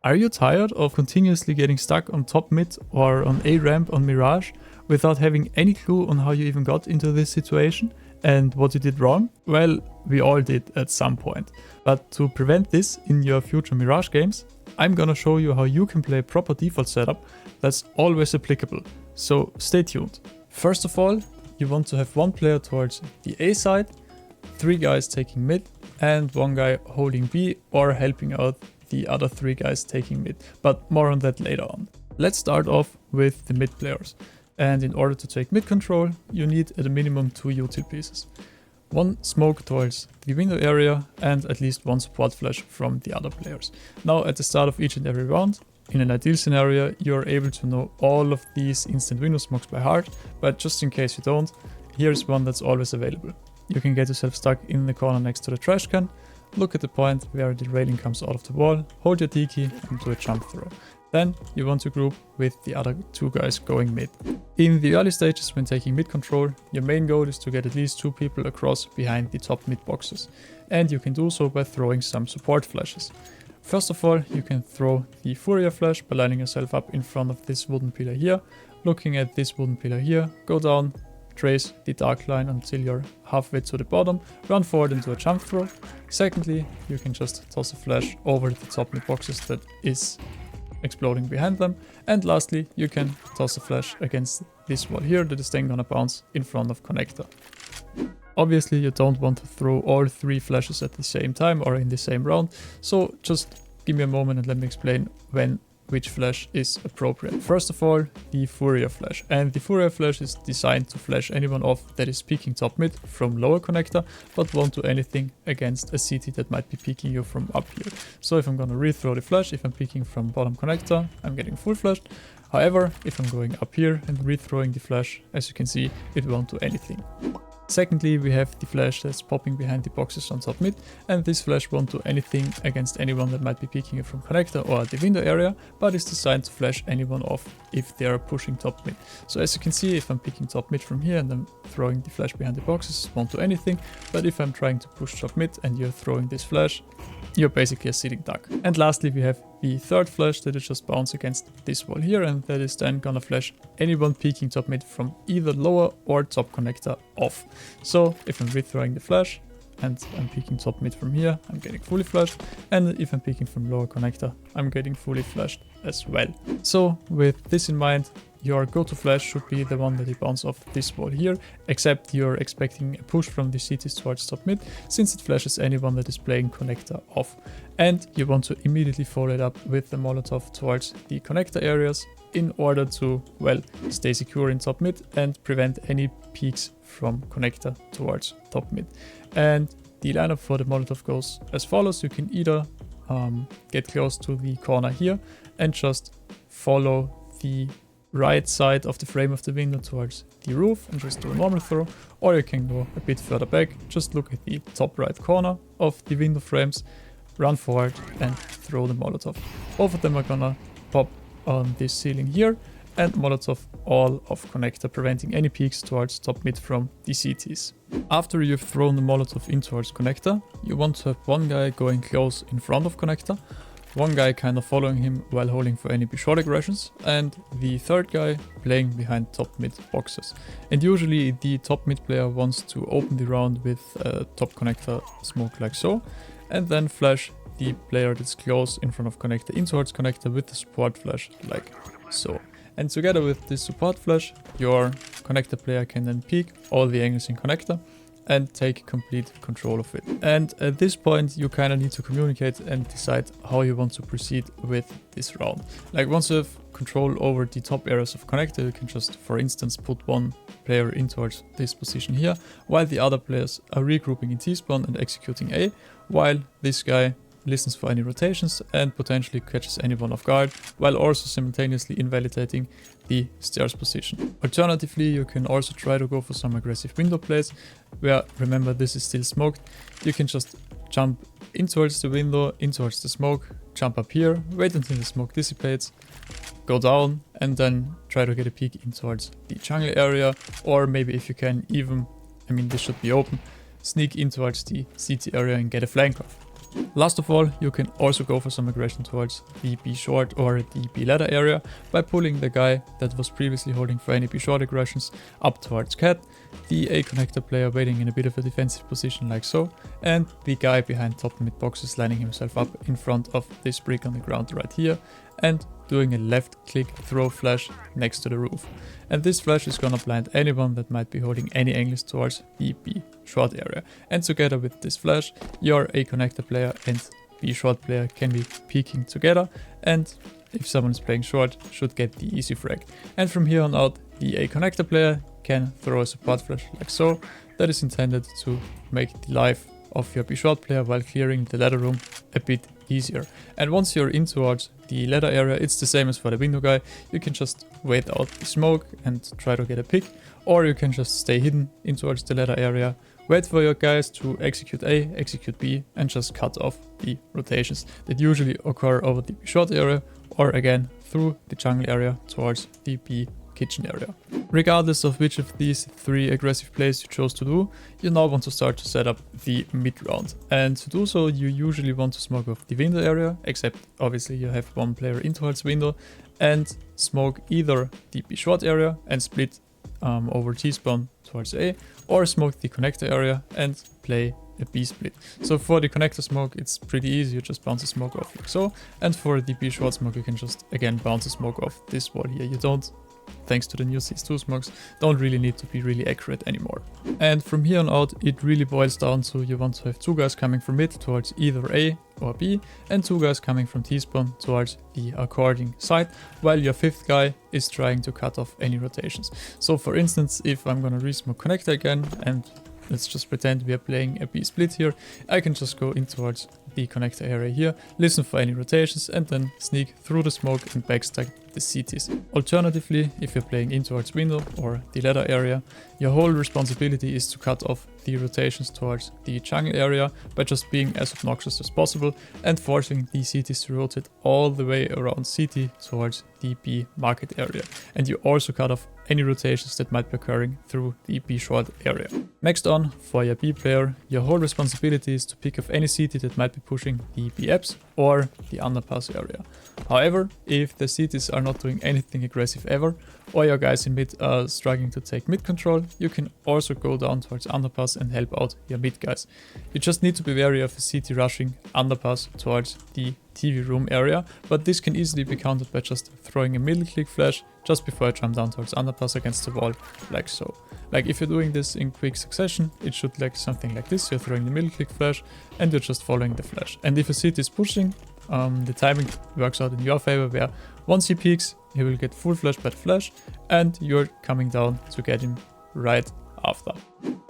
Are you tired of continuously getting stuck on top mid or on A ramp on Mirage without having any clue on how you even got into this situation and what you did wrong? Well, we all did at some point. But to prevent this in your future Mirage games, I'm gonna show you how you can play proper default setup that's always applicable. So stay tuned. First of all, you want to have one player towards the A side, 3 guys taking mid, and 1 guy holding B or helping out the other 3 guys taking mid, but more on that later on. Let's start off with the mid players. And in order to take mid control, you need at a minimum 2 util pieces. 1 smoke towards the window area and at least 1 support flash from the other players. Now at the start of each and every round, in an ideal scenario, you're able to know all of these instant window smokes by heart, but just in case you don't, here's one that's always available. You can get yourself stuck in the corner next to the trash can, look at the point where the railing comes out of the wall, hold your D key and do a jump throw. Then you want to group with the other 2 guys going mid. In the early stages when taking mid control, your main goal is to get at least 2 people across behind the top mid boxes. And you can do so by throwing some support flashes. First of all, you can throw the thourough flash by lining yourself up in front of this wooden pillar here, looking at this wooden pillar here, go down, trace the dark line until you're halfway to the bottom, run forward into a jump throw. Secondly, you can just toss a flash over the top mid boxes that is exploding behind them. And lastly, you can toss a flash against this wall here that is then gonna bounce in front of connector. Obviously, you don't want to throw all 3 flashes at the same time or in the same round, so just give me a moment and let me explain which flash is appropriate. First of all, the thourough flash. And the thourough flash is designed to flash anyone off that is peeking top mid from lower connector, but won't do anything against a CT that might be peeking you from up here. So if I'm gonna rethrow the flash, if I'm peeking from bottom connector, I'm getting full flashed. However, if I'm going up here and rethrowing the flash, as you can see, it won't do anything. Secondly, we have the flash that's popping behind the boxes on top mid, and this flash won't do anything against anyone that might be peeking it from connector or the window area, but is designed to flash anyone off if they are pushing top mid. So as you can see, if I'm picking top mid from here and I'm throwing the flash behind the boxes, it won't do anything, but if I'm trying to push top mid and you're throwing this flash, you're basically a sitting duck. And lastly, we have the third flash that is just bounce against this wall here, and that is then gonna flash anyone peeking top mid from either lower or top connector off. So if I'm rethrowing the flash and I'm peeking top mid from here, I'm getting fully flashed, and if I'm peeking from lower connector, I'm getting fully flashed as well. So with this in mind, your go-to flash should be the one that you bounce off this wall here, except you're expecting a push from the CTs towards top mid, since it flashes anyone that is playing connector off. And you want to immediately follow it up with the Molotov towards the connector areas in order to, well, stay secure in top mid and prevent any peaks from connector towards top mid. And the lineup for the Molotov goes as follows. You can either get close to the corner here and just follow the right side of the frame of the window towards the roof and just do a normal throw, or you can go a bit further back, just look at the top right corner of the window frames, run forward and throw the Molotov. Both of them are gonna pop on this ceiling here and Molotov all of connector, preventing any peaks towards top mid from the CTs. After you've thrown the Molotov in towards connector, you want to have 1 guy going close in front of connector, 1 guy kind of following him while holding for any short aggressions, and the 3rd guy playing behind top mid boxes. And usually the top mid player wants to open the round with a top connector smoke like so, and then flash the player that's close in front of connector in towards connector with the support flash like so. And together with this support flash, your connector player can then peek all the angles in connector and take complete control of it. And at this point, you kind of need to communicate and decide how you want to proceed with this round. Like once you have control over the top areas of connector, you can just, for instance, put 1 player in towards this position here, while the other players are regrouping in T-spawn and executing A, while this guy listens for any rotations and potentially catches anyone off guard, while also simultaneously invalidating the stairs position. Alternatively, you can also try to go for some aggressive window plays, where, remember, this is still smoked. You can just jump in towards the window, in towards the smoke, jump up here, wait until the smoke dissipates, go down, and then try to get a peek in towards the jungle area, or maybe if you can even, I mean, this should be open, sneak in towards the CT area and get a flank off. Last of all, you can also go for some aggression towards the B short or the B ladder area by pulling the guy that was previously holding for any B short aggressions up towards cat, the A connector player waiting in a bit of a defensive position like so, and the guy behind top mid boxes lining himself up in front of this brick on the ground right here, and doing a left click throw flash next to the roof. And this flash is gonna blind anyone that might be holding any angles towards the B short area. And together with this flash, your A connector player and B short player can be peeking together, and if someone is playing short, should get the easy frag. And from here on out, the A connector player can throw a support flash like so, that is intended to make the life of your B short player while clearing the ladder room a bit easier. And once you're in towards the ladder area, it's the same as for the window guy. You can just wait out the smoke and try to get a pick, or you can just stay hidden in towards the ladder area, wait for your guys to execute A, execute B, and just cut off the rotations that usually occur over the B short area, or again through the jungle area towards the B kitchen area. Regardless of which of these three aggressive plays you chose to do, you now want to start to set up the mid round. And to do so, you usually want to smoke off the window area, except obviously you have one player in towards window, and smoke either the B short area and split over T-spawn towards A, or smoke the connector area and play a B split. So for the connector smoke, it's pretty easy, you just bounce the smoke off like so, and for the B short smoke, you can just again bounce the smoke off this wall here. You don't, thanks to the new CS2 smokes, don't really need to be really accurate anymore. And from here on out, it really boils down to you want to have two guys coming from mid towards either A or B, and two guys coming from T-spawn towards the according side, while your fifth guy is trying to cut off any rotations. So for instance, if I'm gonna resmoke connector again, and let's just pretend we are playing a B split here, I can just go in towards the connector area here, listen for any rotations, and then sneak through the smoke and backstack the CTs. Alternatively, if you're playing in towards window or the ladder area, your whole responsibility is to cut off the rotations towards the jungle area by just being as obnoxious as possible and forcing the CTs to rotate all the way around CT towards the B market area. And you also cut off any rotations that might be occurring through the B short area. Next on, for your B player, your whole responsibility is to pick off any CT that might be pushing the B apps or the underpass area. However, if the CTs are not doing anything aggressive ever, or your guys in mid are struggling to take mid control, you can also go down towards underpass and help out your mid guys. You just need to be wary of a CT rushing underpass towards the TV room area, but this can easily be countered by just throwing a middle click flash just before I jump down towards underpass against the wall, like so. Like if you're doing this in quick succession, it should look something like this. You're throwing the middle click flash and you're just following the flash. And if a CT is pushing, the timing works out in your favor, where once he peeks, he will get full flash by the flash, and you're coming down to get him right after.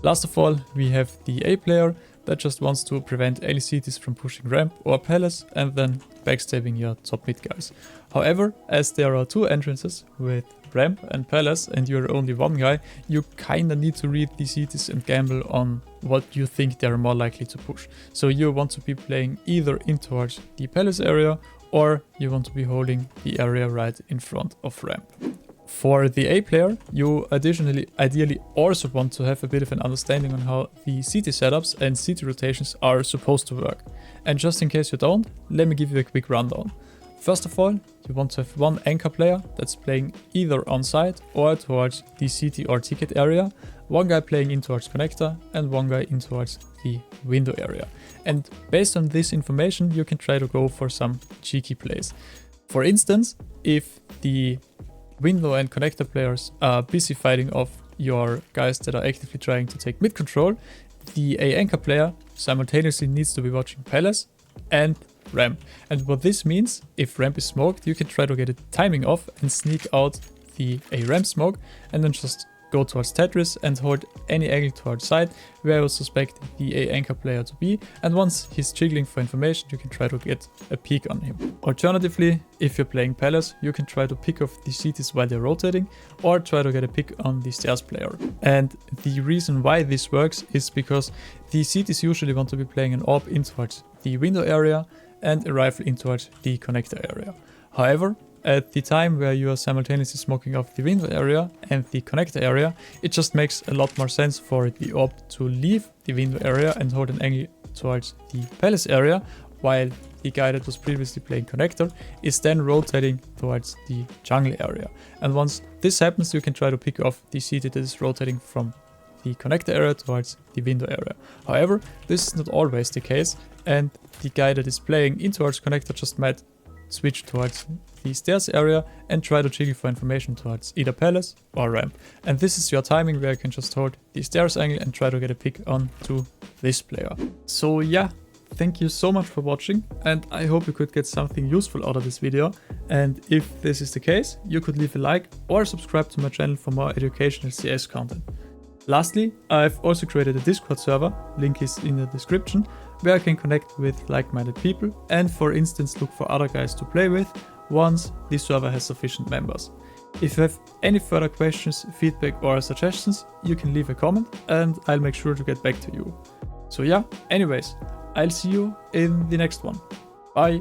Last of all, we have the A player that just wants to prevent any CTs from pushing ramp or palace and then backstabbing your top mid guys. However, as there are two entrances with ramp and palace and you're only one guy, you kinda need to read the CTs and gamble on what you think they're more likely to push. So you want to be playing either in towards the palace area, or you want to be holding the area right in front of ramp. For the A player, you ideally also want to have a bit of an understanding on how the CT setups and CT rotations are supposed to work. And just in case you don't, let me give you a quick rundown. First of all, you want to have one anchor player that's playing either on site or towards the CT or ticket area, one guy playing in towards connector and one guy in towards the window area. And based on this information, you can try to go for some cheeky plays. For instance, if the window and connector players are busy fighting off your guys that are actively trying to take mid control, the A anchor player simultaneously needs to be watching palace and ramp. And what this means, if ramp is smoked, you can try to get it timing off and sneak out the A ramp smoke, and then just go towards Tetris and hold any angle towards side where you suspect the A anchor player to be, and once he's jiggling for information, you can try to get a peek on him. Alternatively, if you're playing palace, you can try to pick off the CTs while they're rotating, or try to get a pick on the stairs player. And the reason why this works is because the CTs usually want to be playing an AWP in towards the window area and a rifle in towards the connector area. However, at the time where you are simultaneously smoking off the window area and the connector area, it just makes a lot more sense for the AWP to leave the window area and hold an angle towards the palace area, while the guy that was previously playing connector is then rotating towards the jungle area. And once this happens, you can try to pick off the CT that is rotating from the connector area towards the window area. However, this is not always the case, and the guy that is playing in towards connector just might switch towards the stairs area and try to jiggle for information towards either palace or ramp. And this is your timing where you can just hold the stairs angle and try to get a pick on to this player. So yeah, thank you so much for watching, and I hope you could get something useful out of this video. And if this is the case, you could leave a like or subscribe to my channel for more educational CS content. Lastly, I've also created a Discord server, link is in the description, where I can connect with like-minded people and for instance look for other guys to play with once the server has sufficient members. If you have any further questions, feedback or suggestions, you can leave a comment and I'll make sure to get back to you. So yeah, anyways, I'll see you in the next one. Bye!